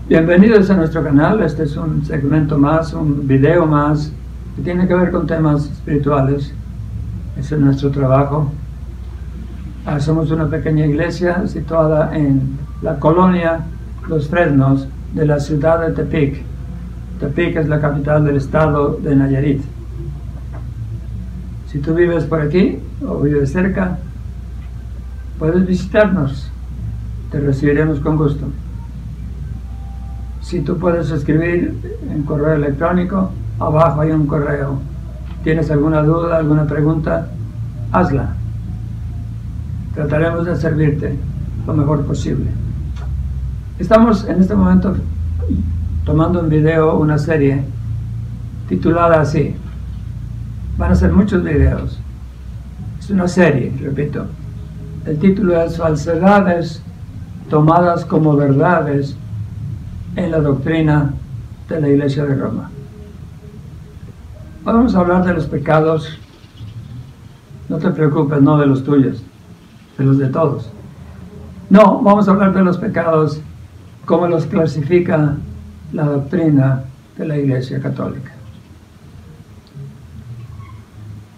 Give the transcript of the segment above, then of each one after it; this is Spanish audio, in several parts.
Bienvenidos a nuestro canal. Este es un segmento más, un video más que tiene que ver con temas espirituales. Ese es nuestro trabajo. Somos una pequeña iglesia situada en la colonia Los Fresnos de la ciudad de Tepic. Tepic es la capital del estado de Nayarit. Si tú vives por aquí o vives cerca, puedes visitarnos. Te recibiremos con gusto. Si tú puedes escribir en correo electrónico, abajo hay un correo. ¿Tienes alguna duda, alguna pregunta? Hazla. Trataremos de servirte lo mejor posible. Estamos en este momento tomando en video una serie titulada así. Van a ser muchos videos. Es una serie, repito. El título es Falsedades tomadas como verdades en la doctrina de la Iglesia de Roma. Vamos a hablar de los pecados. No te preocupes, no de los tuyos, de los de todos. No, vamos a hablar de los pecados como los clasifica la doctrina de la Iglesia Católica.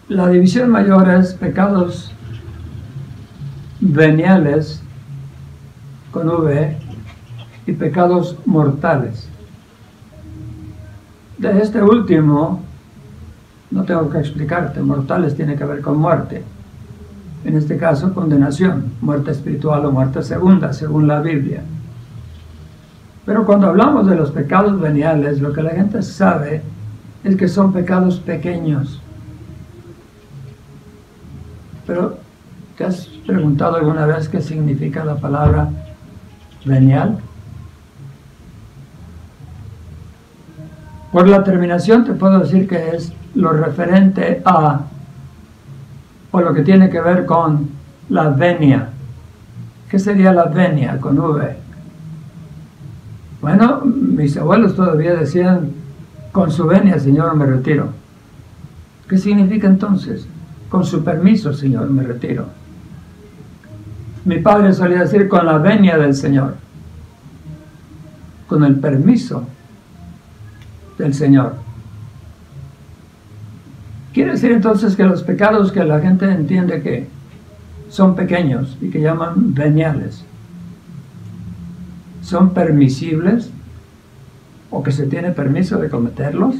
La división mayor es pecados veniales con V y pecados mortales. De este último no tengo que explicarte. Mortales tiene que ver con muerte, en este caso condenación, muerte espiritual o muerte segunda según la Biblia. Pero cuando hablamos de los pecados veniales, lo que la gente sabe es que son pecados pequeños. Pero ¿te has preguntado alguna vez qué significa la palabra venial? Por la terminación te puedo decir que es lo referente a, o lo que tiene que ver con la venia. ¿Qué sería la venia con V? Bueno, mis abuelos todavía decían, con su venia, Señor, me retiro. ¿Qué significa entonces? Con su permiso, Señor, me retiro. Mi padre solía decir, con la venia del Señor. Con el permiso del Señor. Quiere decir entonces que los pecados que la gente entiende que son pequeños y que llaman veniales, son permisibles o que se tiene permiso de cometerlos,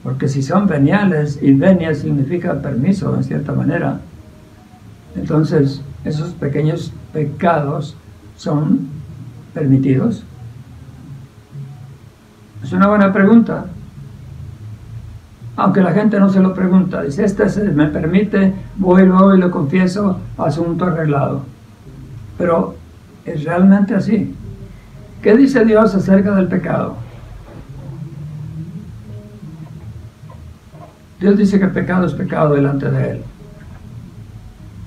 porque si son veniales y venia significa permiso en cierta manera, entonces esos pequeños pecados son permitidos. Es una buena pregunta, aunque la gente no se lo pregunta. Dice, este se me permite, voy luego y lo confieso, asunto arreglado. Pero es realmente así. ¿Qué dice Dios acerca del pecado? Dios dice que el pecado es pecado delante de Él.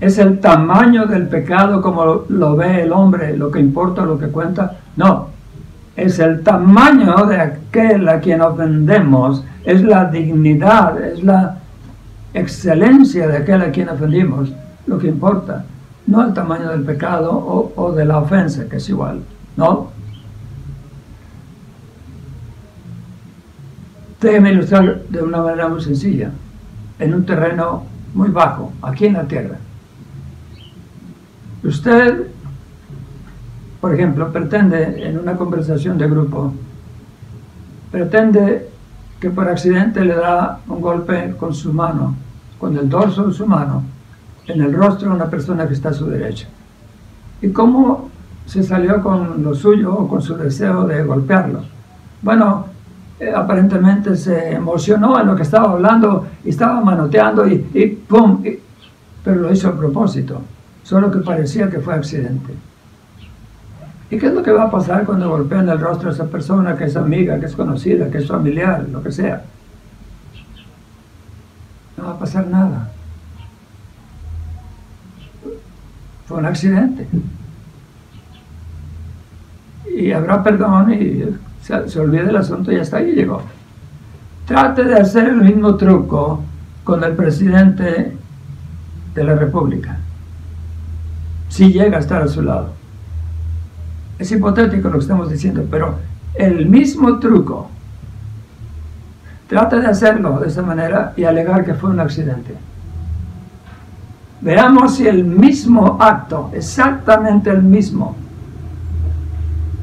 ¿Es el tamaño del pecado como lo ve el hombre, lo que importa, lo que cuenta? No. Es el tamaño de aquel a quien ofendemos, es la dignidad, es la excelencia de aquel a quien ofendimos, lo que importa, no el tamaño del pecado o de la ofensa, que es igual, no. Déjeme ilustrar de una manera muy sencilla, en un terreno muy bajo, aquí en la tierra. Usted, por ejemplo, pretende, en una conversación de grupo, pretende que por accidente le da un golpe con su mano, con el dorso de su mano, en el rostro de una persona que está a su derecha. ¿Y cómo se salió con lo suyo o con su deseo de golpearlo? Bueno, aparentemente se emocionó en lo que estaba hablando y estaba manoteando y ¡pum! Pero lo hizo a propósito, solo que parecía que fue accidente. ¿Y qué es lo que va a pasar cuando golpean el rostro a esa persona que es amiga, que es conocida, que es familiar, lo que sea? No va a pasar nada. Fue un accidente. Y habrá perdón y se olvida el asunto y hasta ahí llegó. Trate de hacer el mismo truco con el presidente de la República, si llega a estar a su lado. Es hipotético lo que estamos diciendo, pero el mismo truco. Trata de hacerlo de esa manera y alegar que fue un accidente. Veamos si el mismo acto, exactamente el mismo,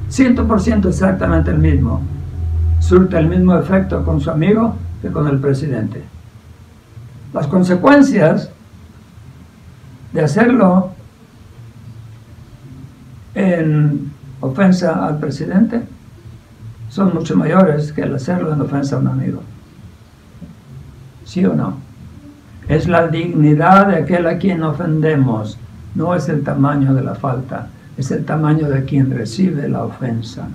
100% exactamente el mismo, surte el mismo efecto con su amigo que con el presidente. Las consecuencias de hacerlo en ofensa al presidente son mucho mayores que el hacerlo en ofensa a un amigo. ¿Sí o no? Es la dignidad de aquel a quien ofendemos, no es el tamaño de la falta, es el tamaño de quien recibe la ofensa.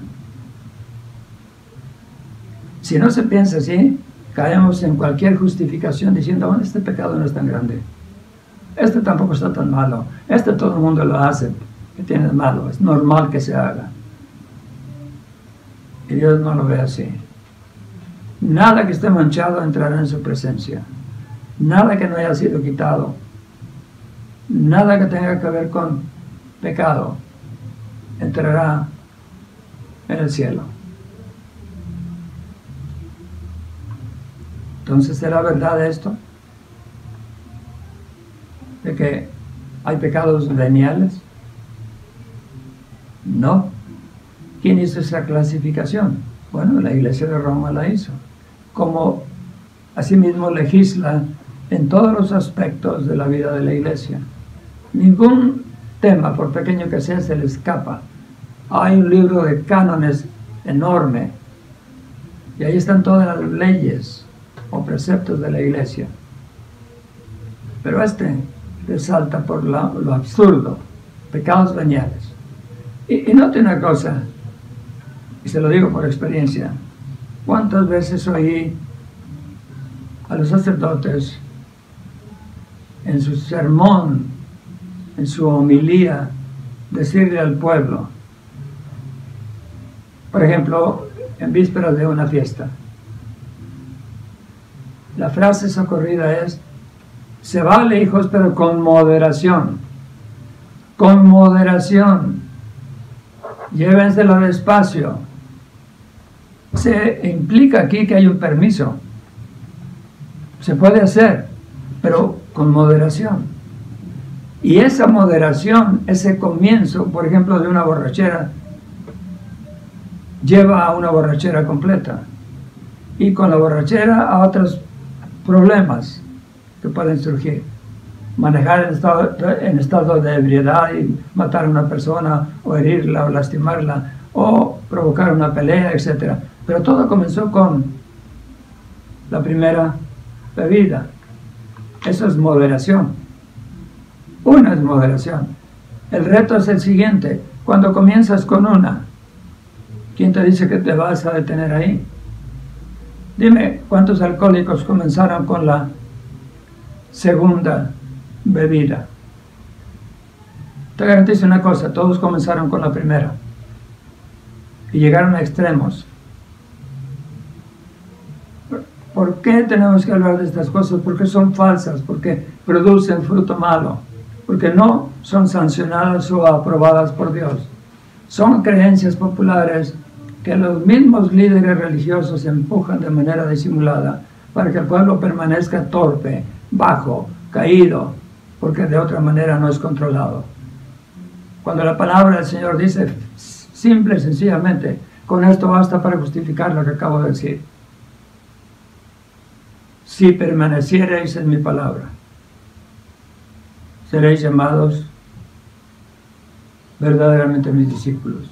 Si no se piensa así, caemos en cualquier justificación diciendo, bueno, este pecado no es tan grande, este tampoco está tan malo, este todo el mundo lo hace, que tiene de malo, es normal que se haga. Y Dios no lo ve así. Nada que esté manchado entrará en su presencia. Nada que no haya sido quitado. Nada que tenga que ver con pecado entrará en el cielo. Entonces, ¿será verdad esto? ¿De que hay pecados veniales? No. ¿Quién hizo esa clasificación? Bueno, la Iglesia de Roma la hizo. Como asimismo legisla en todos los aspectos de la vida de la Iglesia. Ningún tema, por pequeño que sea, se le escapa. Hay un libro de cánones enorme y ahí están todas las leyes o preceptos de la Iglesia. Pero este resalta por lo absurdo, pecados veniales. Y note una cosa, y se lo digo por experiencia, ¿cuántas veces oí a los sacerdotes en su sermón, en su homilía, decirle al pueblo, por ejemplo, en vísperas de una fiesta? La frase socorrida es, se vale, hijos, pero con moderación. Con moderación. Llévenselo despacio. Se implica aquí que hay un permiso. Se puede hacer, pero con moderación. Y esa moderación, ese comienzo, por ejemplo, de una borrachera, lleva a una borrachera completa. Y con la borrachera a otros problemas que pueden surgir. Manejar en estado de ebriedad y matar a una persona, o herirla, o lastimarla, o provocar una pelea, etc. Pero todo comenzó con la primera bebida. Eso es moderación. Una es moderación. El reto es el siguiente. Cuando comienzas con una, ¿quién te dice que te vas a detener ahí? Dime, ¿cuántos alcohólicos comenzaron con la segunda bebida? Te garantizo una cosa, todos comenzaron con la primera y llegaron a extremos. ¿Por qué tenemos que hablar de estas cosas? Porque son falsas, porque producen fruto malo, porque no son sancionadas o aprobadas por Dios. Son creencias populares que los mismos líderes religiosos empujan de manera disimulada para que el pueblo permanezca torpe, bajo, caído, porque de otra manera no es controlado. Cuando la palabra del Señor dice simple y sencillamente, con esto basta para justificar lo que acabo de decir. Si permaneciereis en mi palabra, seréis llamados verdaderamente mis discípulos,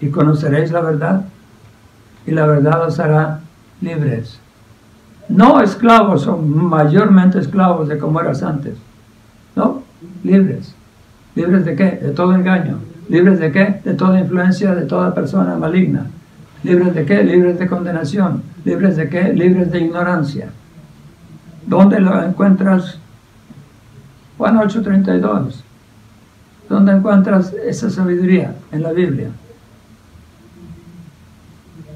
y conoceréis la verdad, y la verdad os hará libres. No esclavos, o mayormente esclavos de como eras antes. No, libres. ¿Libres de qué? De todo engaño. ¿Libres de qué? De toda influencia de toda persona maligna. ¿Libres de qué? Libres de condenación. ¿Libres de qué? Libres de ignorancia. ¿Dónde lo encuentras? Juan 8:32. ¿Dónde encuentras esa sabiduría? En la Biblia.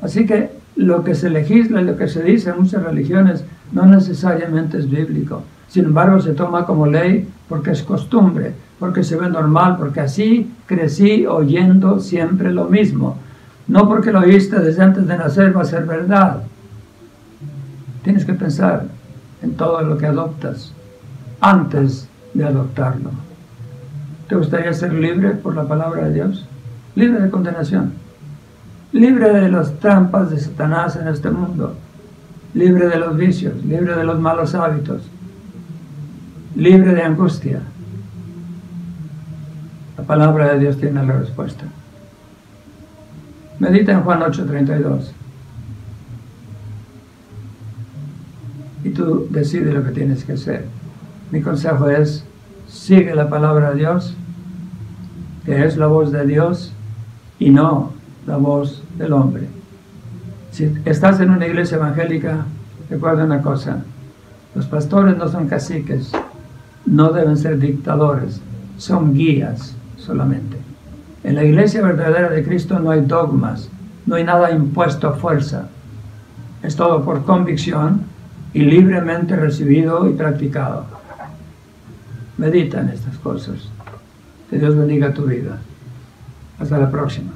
Así que lo que se legisla y lo que se dice en muchas religiones no necesariamente es bíblico. Sin embargo, se toma como ley porque es costumbre, porque se ve normal, porque así crecí oyendo siempre lo mismo. No porque lo oíste desde antes de nacer va a ser verdad. Tienes que pensar en todo lo que adoptas antes de adoptarlo. ¿Te gustaría ser libre por la palabra de Dios? Libre de condenación. Libre de las trampas de Satanás en este mundo. Libre de los vicios, libre de los malos hábitos. Libre de angustia. La palabra de Dios tiene la respuesta. Medita en Juan 8:32. Y tú decides lo que tienes que hacer. Mi consejo es, sigue la palabra de Dios, que es la voz de Dios y no la voz del hombre. Si estás en una iglesia evangélica, recuerda una cosa, los pastores no son caciques, no deben ser dictadores, son guías solamente. En la iglesia verdadera de Cristo no hay dogmas, no hay nada impuesto a fuerza. Es todo por convicción y libremente recibido y practicado. Medita en estas cosas. Que Dios bendiga tu vida. Hasta la próxima.